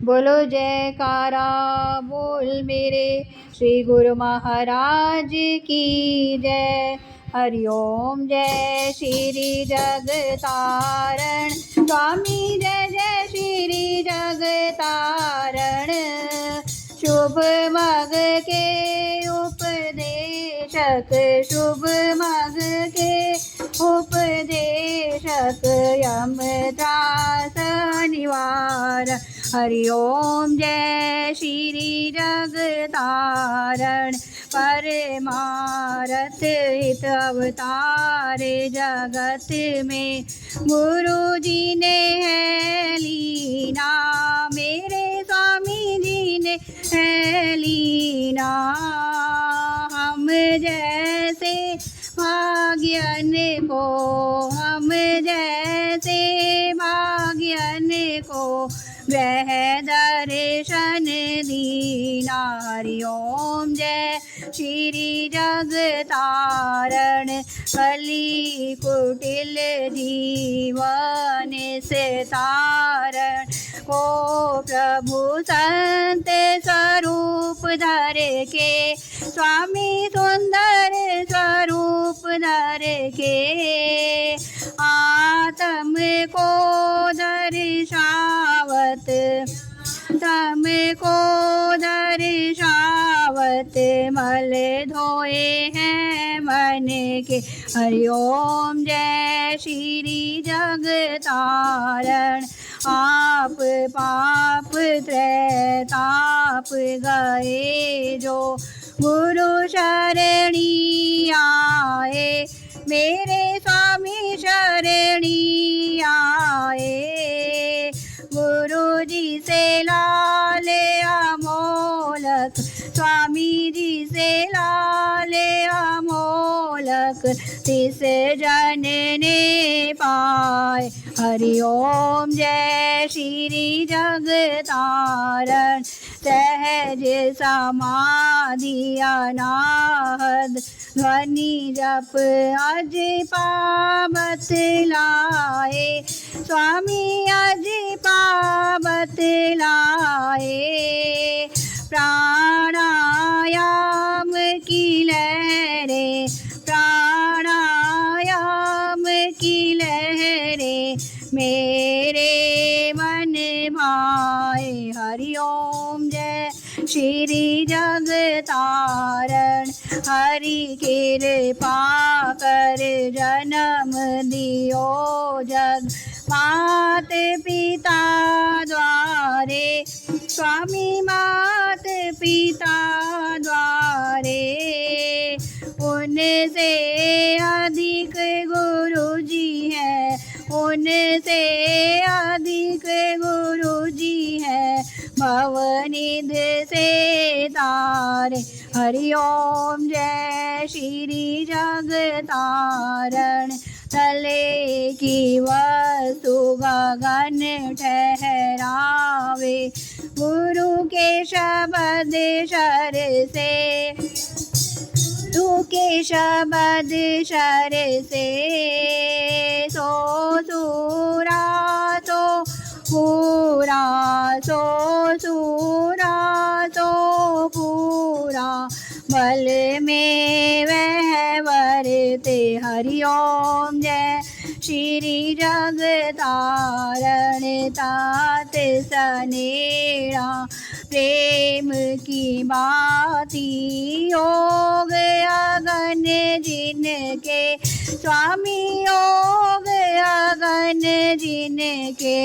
बोलो जयकारा बोल मेरे श्री गुरु महाराज की जय। हरि ओम। जय श्री जगतारण स्वामी, जय जय श्री जगतारण। शुभ मग के उपदेशक, शुभ मग के उपदेशक, यम त्रास निवार। हरि ओम। जय श्री जगतारण परमारथ हित अवतार जगत में। गुरु जी ने है लीना, मेरे स्वामी जी ने है लीना। हम जैसे भाग्यन को, हम जैसे भाग्यन को वह दर्शन दीना। हरि ओम। जय श्री जगतारण कली कुटिल जीवन से तारण को प्रभु संत स्वरूप धर के, स्वामी सुंदर स्वरूप धर के। आत्म को दर्शावत, तम को दर्शावत, मल धोए हैं मन के। हरि ओम। जय श्री जगतारण आप पाप त्रैताप गए जो, गुरु शरणी आए, मेरे स्वामी शरणी आए। गुरु जी से लाले अमोलक, स्वामी जी से लाले अमोलक, तिस जन ने पाए। हरि ओम। जय श्री जगतारण सहज समाधि अनाहद, ध्वनि जप अज पावत लाए, स्वामी अज पावत लाए। प्राणायाम की लहरें, प्राणायाम की लहरें मेरे मन भाए। हरि ओम। जय श्री जगतारण हरि कृपा कर जन्म दियो जग, मात पिता द्वारे, स्वामी मात पिता द्वारे। उनसे अधिक गुरु जी है, उनसे अधिक गुरु जी है, भवनिध से तारे। हरि ओम। जय श्री जगतारण तले की वस्तु गगन ठहरावे, गुरु के शब्द शर से, गुरु के शब्द शर से। सो सूरा सो पूरा, सो सूरा सो पूरा, बल में वह वरते। हरि ओम। जय श्री जगतारण तात सनेड़ा, प्रेम की बाती योग अगन जिनके, स्वामी योग अगन जिनके।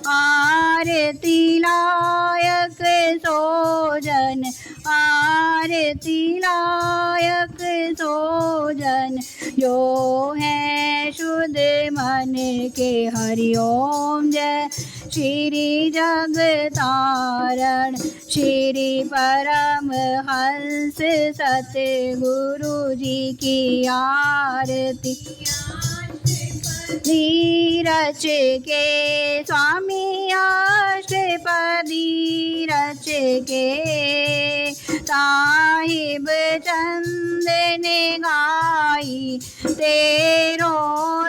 आरती लायक सोजन, आरती लायक सोजन, जो है शुद्ध मन के। हरि ओम। जय श्री जगतारण श्री परम हंस सतगुरु जी की आरती रच के, स्वामी अष्टपदी रच के। साहिब चंद ने गाई, तेरो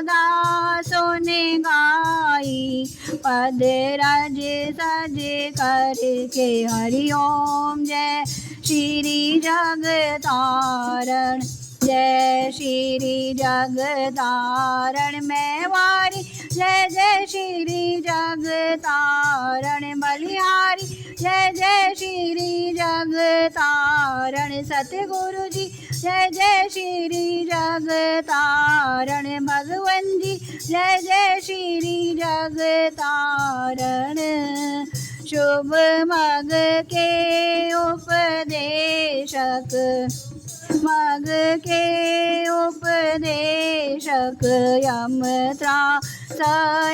दासों ने गाई, पद रज सज करके हरि ओम। जय श्री जगतारण, जय श्री जगतारण मेवारी, जय जय श्री जगतारण बलिहारी, जय जय श्री जगतारण सतगुरु जी, जय जय श्री जगतारण भगवन जी, जय जय श्री जगतारण। शुभ मग के उपदेशक, मग के उपदेशक यम त्रास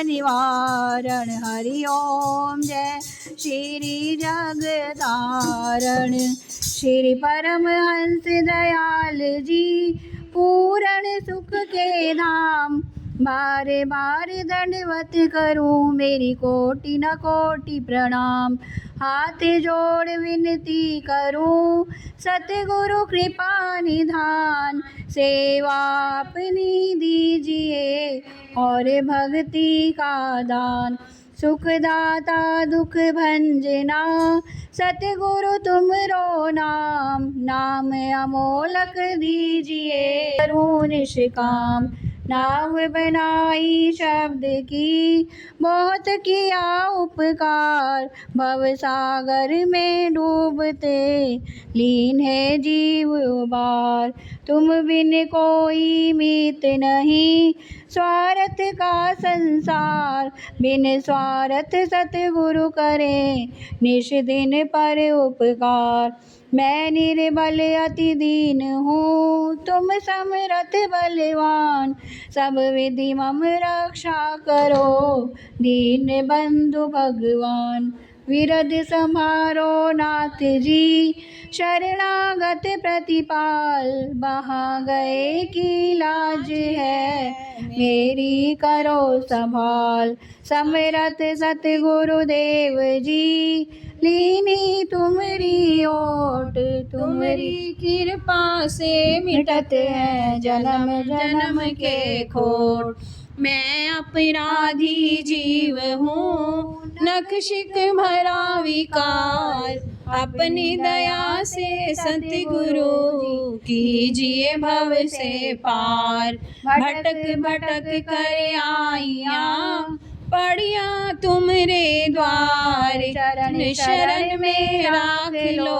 निवारण हरि ओम। जय श्री जगतारण। श्री परमहंस दयाल जी पूर्ण सुख के धाम, बारे बारे दंडवत करूं मेरी कोटि न कोटि प्रणाम। हाथ जोड़ विनती करूं सतगुरु कृपा निधान, सेवा अपनी दीजिए और भक्ति का दान। सुखदाता दुख भंजना सतगुरु तुमरो नाम, नाम अमोलक दीजिए करूं निष्काम। नाव बनाई शब्द की बहुत किया उपकार, भव सागर में डूबते लीन है जीव उबार। तुम बिन कोई मीत नहीं स्वार्थ का संसार, बिन स्वार्थ सतगुरु करे निश दिन पर उपकार। मैं निर्बल अति दीन हूँ तुम समरथ बलवान, सब विधि मम रक्षा करो दीन बंधु भगवान। विरध सम्हारो नाथ जी शरणागत प्रतिपाल, वहाँ गए की लाज है मेरी करो संभाल। समरथ सतगुरुदेव जी लीनी तुमरी ओट, तुमरी कृपा से मिटत है जन्म जन्म के खोट। मैं अपराधी जीव हूँ नखशिक भरा विकार, अपनी दया से सतगुरु कीजिए भव से पार। भटक भटक कर आइया पड़िया तुमरे द्वार, चरण शरण में राख लो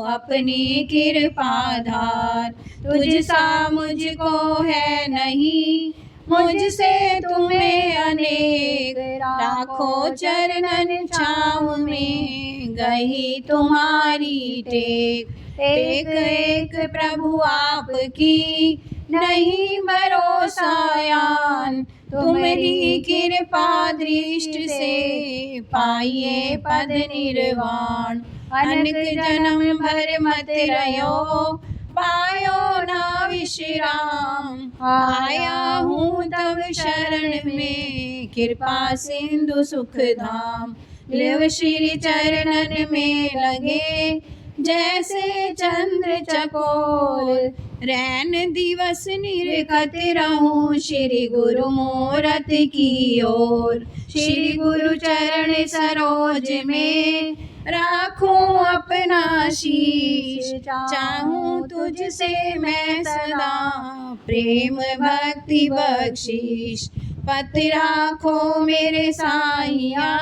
अपनी कृपा धार। तुझ सा मुझको है नहीं मुझसे तुम्हें अनेक, राखो चरणन छाँव में गई तुम्हारी टेक। एक एक प्रभु आपकी नहीं भरोसायान, तुम्हारी कृपा दृष्टि से पाइए पद निर्वाण। अनक जन्म भर मत रहो पायो ना विश्राम, आया हूँ तब शरण में कृपा सिंधु सुख धाम। लिव श्री चरणन में लगे जैसे चंद्र चकोर, रैन दिवस निरखत रहूं श्री गुरु मोरत की ओर। श्री गुरु चरण सरोज में राखूं अपना शीश, चाहूं तुझसे मैं सदा प्रेम भक्ति बख्शीश। पत राखो मेरे साईया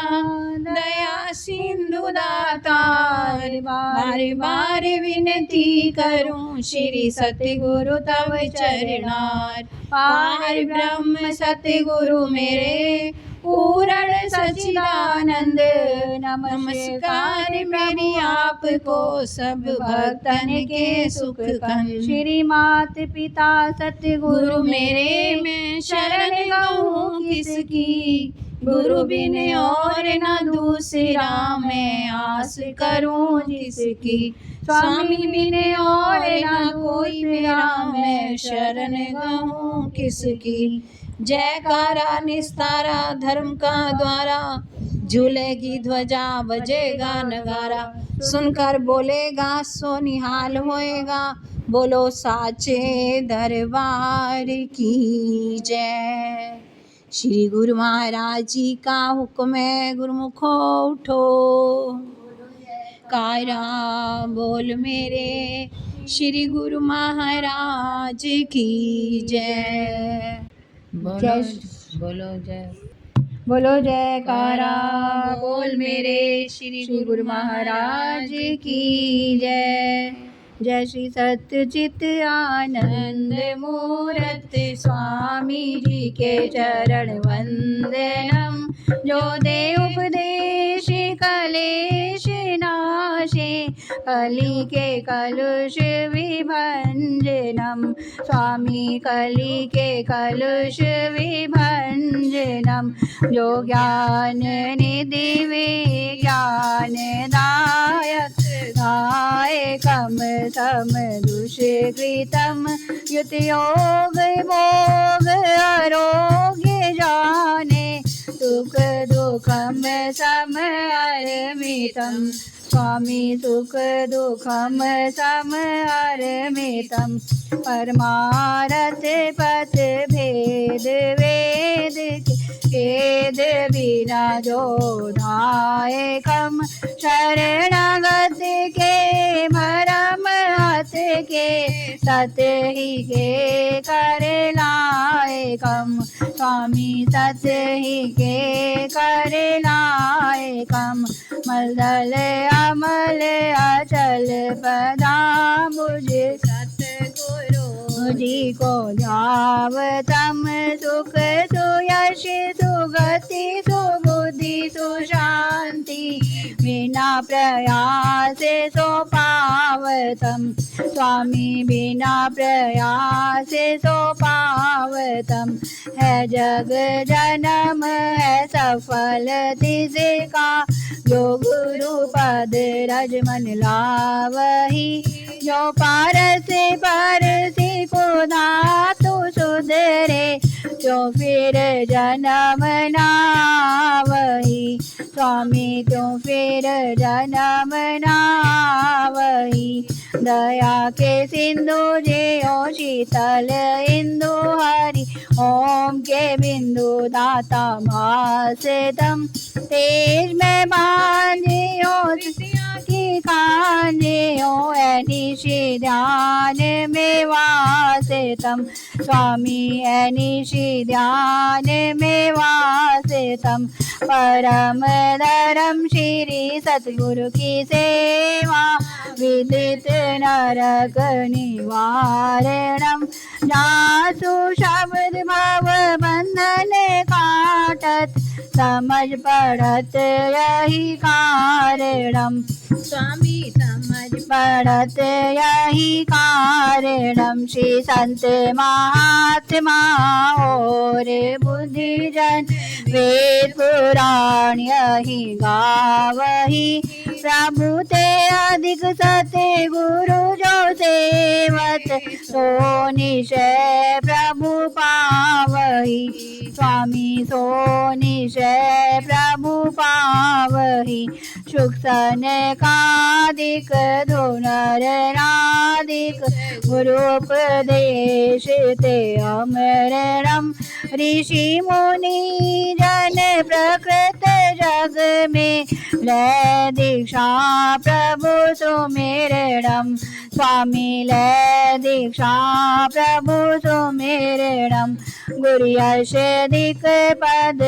दया सिंधु दातार, बार बार विनती करूं श्री सतगुरु तव चरणार। पार ब्रह्म सतगुरु मेरे पूर्ण सच्चिदानंद, नमस्कार मेरी आपको सब भक्तन के सुख कंद। श्री मात पिता सतगुरु मेरे मैं शरण गहूँ किसकी, गुरु बिन और न दूसरा मैं आस करूं जिसकी। स्वामी बिन और न कोई मेरा मैं शरण गहूँ किसकी। जयकारा निस्तारा धर्म का द्वारा, झूलेगी ध्वजा बजेगा नगारा। सुनकर बोलेगा सो निहाल होएगा, बोलो साचे दरबार की जय। श्री गुरु महाराज जी का हुक्म है, गुरुमुखो उठो। कायरा बोल मेरे श्री गुरु महाराज की जय। बोलो बोलो जय। बोलो जयकारा बोल मेरे श्री गुरु महाराज की जय। जय श्री सत्यचित आनंद मूर्त स्वामी जी के चरण वंदनम। जो दे उपदेश कलेश नाशे, कली के कलुष विभंजनम। स्वामी कली के कलुष विभंजनम। जो ज्ञान निधि विज्ञान दायक, दायकम सम दुष्कृतम। युत योग भोग आरोग्य जाने, सुख दुखम सम अरमितम। स्वामी सुख दुखम सम अरमितम। परमारथ पथ भेद वेद भेद बिना जो दायकम। शरणागत के भरम हत के, सत ही के कर लायकम। स्वामी सत ही के कर लायकम। मलदल अमल अचल पदाम्बुज, सतगुरु जी को ध्यावतम। सुख सुयश सुगति सुबुद्धि सुशांति, बिना प्रयास सो पावतम। स्वामी बिना प्रयास सो पावतम। है जग जन्म है सफल तिसका, जो गुरु पद रज मन लावही। जो पारस परसि खुदा तो सुधरे, जो फिर जन्म ना वही। स्वामी क्यों फिर जन्म ना वही। दया के सिंधु जियो शीतल इंदु हरि, ओम के बिंदु दाता भासतम। तेज में बांधियो की खानियो, निशि ध्यान में वासितम। स्वामी निशि ध्यान में वासितम। परम धर्म श्री सतगुरु की सेवा, विदित नरक निवारणम। जासु शब्द भव बंधन काटत, समझ पड़त यही कारणम। स्वामी समझ पड़त यही कारणम। श्री संत महात्मा और बुद्धिजन, वेद पुराण यही गावही। प्रभु ते अधिक सत्य गुरु जो सेवत, सो निश्चय प्रभु पावही। स्वामी सो निश्चय प्रभु पावही। सुख सनकादिक धुनर नादिक, गुरुपदेश ते अमरणम। ऋषि मुनि जन प्रकृत जग में, ले दीक्षा प्रभु सुमेरणम। स्वामी ले दीक्षा प्रभु सुमेरणम। गुरु यश दिक पद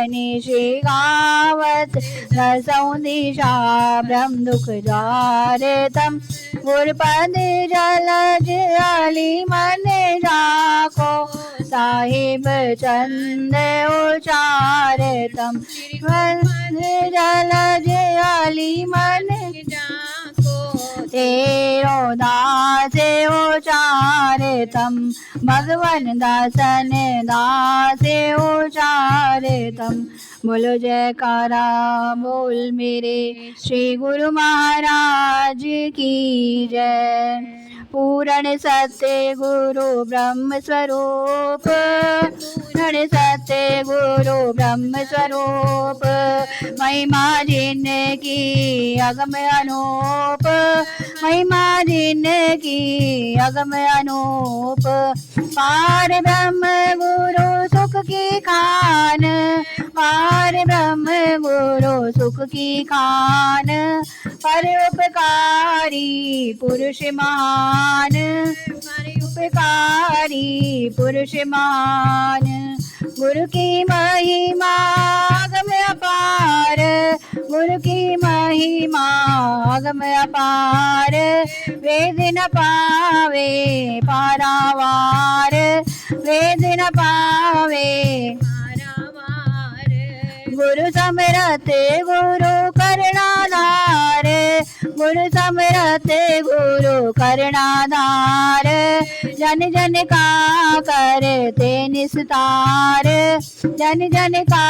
निशि गावत, रसों दिशा ब्रह्म दुख जारतम। गुरपद जलज अली मन जाको, साहिब चंद उचारतम। जलज अली मन जाको, तेरो दास उचारतम। भगवन दासन दास उचारतम। बोलो जयकारा बोल मेरे श्री गुरु महाराज की जय। पूर्ण सत्य गुरु ब्रह्म स्वरूप, पूर्ण सत्य गुरु ब्रह्म स्वरूप। महिमा जिनकी अगम अनूप, महिमा जिनकी अगम अनूप। पार ब्रह्म गुरु सुख की खान, पार ब्रह्म गुरु सुख की खान। परोपकारी पुरुष महान, परोपकारी पुरुष महान। गुरु की महिमा अगम अपार, गुरु की महिमा अगम अपार। वेद न पावे पारावार, वेद न पावे पारावार। गुरु समरथ गुरु करणाधार, गुरु समरथ गुरु करणाधार। जन जन का करते निस्तार, जन जन का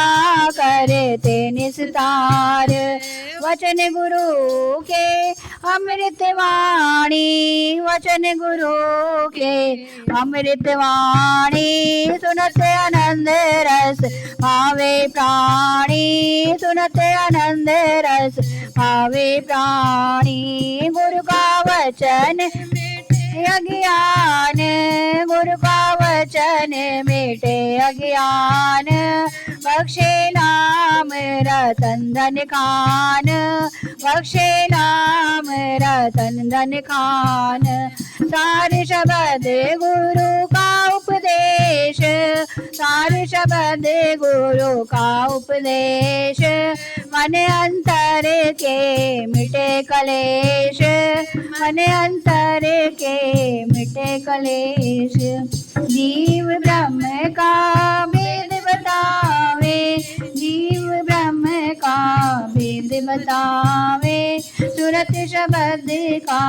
करते निस्तार। वचन गुरु के अमृत वाणी, वचन गुरु के अमृत वाणी। सुनत आनंद रस भावे प्राणी, सुनत आनंद रस भावे प्राणी। गुरु का वचन अज्ञान, गुरु का वचन मिटे अज्ञान। बख्शे नाम रतन धन खान, बख्शे नाम रतन धन खान। सार शब्द गुरु का उपदेश, सार शब्द गुरु का उपदेश। मन अंतर के मिटे कलेश, मन अंतर के मिटे कलेश। जीव ब्रह्म का भेद बतावे, जीव ब्रह्म का भेद बतावे। सुरत शब्द का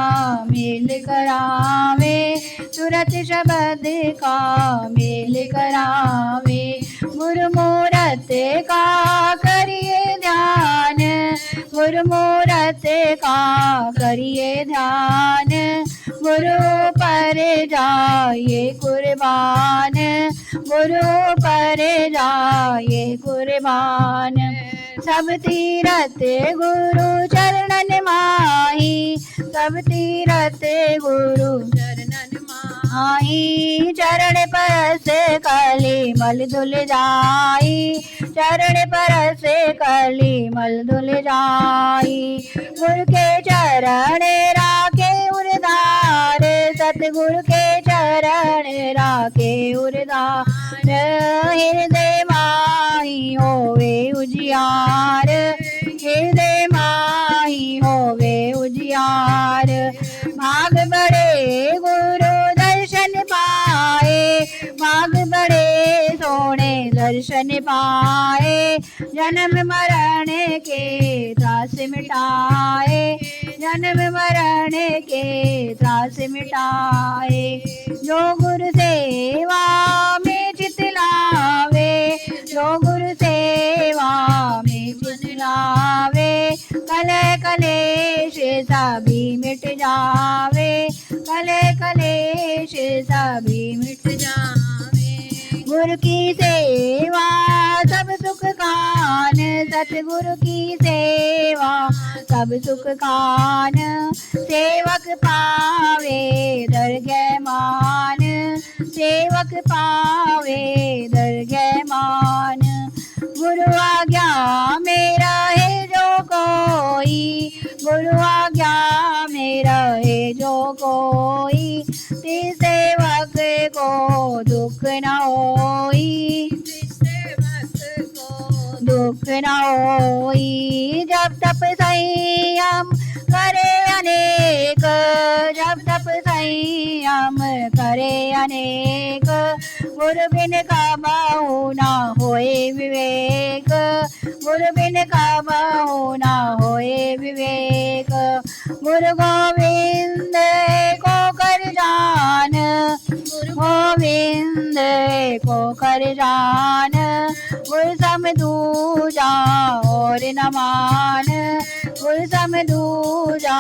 मेल करावे, सुरत शब्द का मेल करावे। गुरु मूरत का करिए ध्यान, गुरु मूरत का करिए ध्यान। गुरु पर जाइए कुर्बान, गुरु पर जाइए कुर्बान। सब तीरथ गुरु चरणन माही, सब तीरथ गुरु चरणन माही। चरण परस कली मल धुल जाई, चरण परस कली मल धुल जाई। गुरु के चरण राखे उरधार, सतगुरु के चरण राखे उरधार। हृदय माही होवे उजियार, हृदय माही होवे उजियार। भाग बड़े गुरु दर्शन पाए, भाग बड़े सोने दर्शन पाए। जन्म मरण के त्रास मिटाए, जन्म मरण के त्रास मिटाए। जो गुरु सेवा में चित लावे, जो गुरु सेवा में चित लावे। कलह कलेश सभी मिट जावे, कलह कलेश सभी मिट जावे। गुरु की सेवा सब सुख खान, सतगुरु की सेवा सब सुख खान। सेवक पावे दरगह मान, सेवक पावे दरगह मान। गुरु आज्ञा मेरा है जो कोई, गुरु आज्ञा मेरा है जो कोई। तिस सेवक को दुख न होई, दुख न होई। जब तप संयम करे अनेक, जब तप संयम करे अनेक। गुरु बिन काबहु न होए विवेक, गुरु बिन काबहु न होए विवेक। गुरु गोविंद को कर जान, गुरु गोविंद को कर जान। गुरु सम दूजा और न मान, गुरु सम दूजा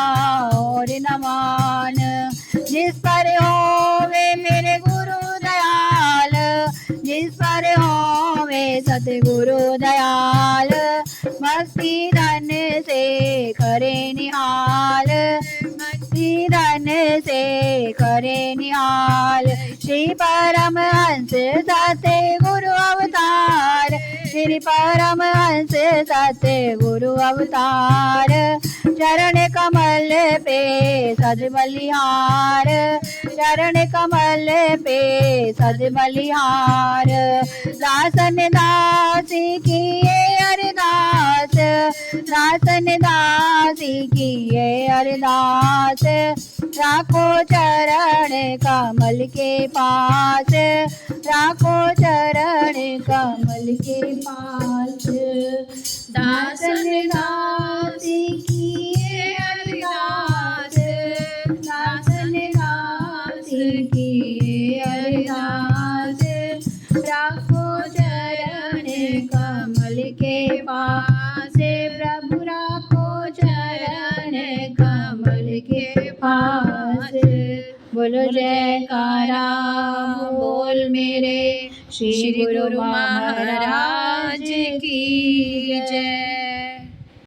और न मान। जिस पर होवे मेरे गुरु दयाल, जिस पर होवे सतगुरु दयाल। भक्ति धन से करे निहाल, करे निहाल। श्री परमहंस सत्य गुरु अवतार, श्री परमहंस सत्य गुरु अवतार। चरण कमल पे सज बलिहार, चरण कमल पे सज बलिहार। दासन दासी किए अरदास, दासन दासी किए अरदास। राखो चरण कमल के पास, राखो चरण कमल के पास। दासन दासी किए अरदास, दासन दासी किए अरदास। राखो चरण कमल के पास, प्रभु राखो चरण कमल के पास। बोलो जयकारा बोल मेरे श्री गुरु महाराज की